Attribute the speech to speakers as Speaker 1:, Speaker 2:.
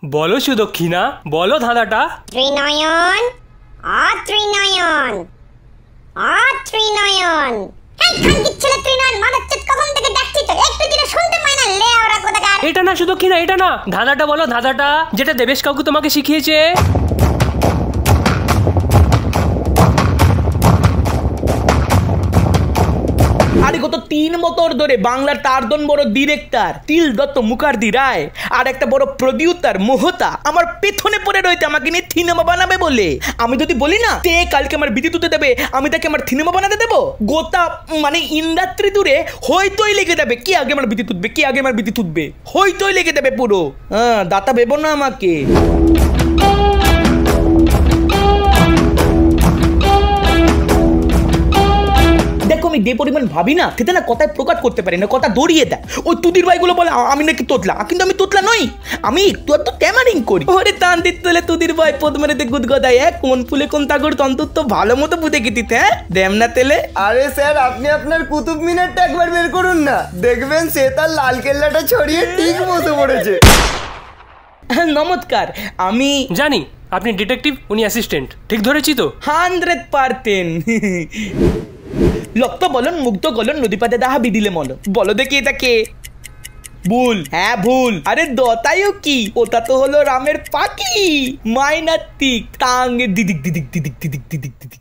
Speaker 1: বলো সুদক্ষিণা, বলো ধাঁধাটা।
Speaker 2: ত্রিনয়ন, ত্রিনয়ন, ত্রিনয়ন। এই খানকির ছেলে ত্রিনয়ন, মাদারচোদ কখন থেকে ডাকছি তো, একটু দিলে শুনতে পায় না, লে ওরা কোথাকার।
Speaker 1: এটা না সুদক্ষিণা, এটা না, ধাঁধাটা বলো, ধাঁধাটা যেটা দেবেশ কাকু তোমাকে শিখিয়েছে।
Speaker 3: আরে গত 3 বছর ধরে বাংলার তারদন বড় ডিরেক্টর তিল দত্ত মুখার্জি রায় আর একটা বড় প্রডিউসার মোহতা আমার পেছনে পড়ে রয়েছে আমাকে নিয়ে সিনেমা বানাবে বলে। আমি যদি বলি না তে কালকে আমার বিদ্যুৎ তুলতে দেবে, আমি তাকে আমার সিনেমা বানাতে দেবো, গোটা মানে ইন্ডাস্ট্রি দূরে হইতই লেগে যাবে, কি আগে আমার বিদ্যুৎ উঠবে, কি আগে আমার বিদ্যুৎ উঠবে, হইতই লেগে যাবে পুরো। দাতা ভেবো না আমাকে। দেখো আমি যে পরিমাণ ভাবি না সেটা না কথায় প্রকাশ করতে পারি না, কথা দড়িয়ে দেয়। ওই তুদির ভাইগুলো বলে আমি নাকি তোতলা, কিন্তু আমি তোতলা নই, আমি একটু একটু ট্যামারিং করি। ওরে তান্দির তোলে তুদির ভাই পদ্মারেতে গুদ গদায় কোন ফুলে কোন তাগর তন্তর তো ভালো মতো বুঝে গেছিস। হ্যাঁ দেম না তেলে।
Speaker 4: আরে স্যার আপনি আপনার কুতুব মিনারটা একবার বের করুন না, দেখবেন সে তার লাল কেল্লাটা ছড়িয়ে ঠিক বসে পড়েছে।
Speaker 3: নমস্কার, আমি
Speaker 1: জানি আপনি ডিটেকটিভ, উনি অ্যাসিস্ট্যান্ট, ঠিক ধরেছি তো?
Speaker 3: 100%। লক্ত বলন মুগ্ধ গলন নদীপাতে দাহা বিদিলে মলন, বলো দেখি এটা কে? ভুল, হ্যাঁ ভুল। আরে দতায়ও কি, ওটা তো হলো রামের পাখি মাইনাত্তিক টাঙ্গে দিদিক দিদিক দিদিক দিদিক দিদিক দিদিক।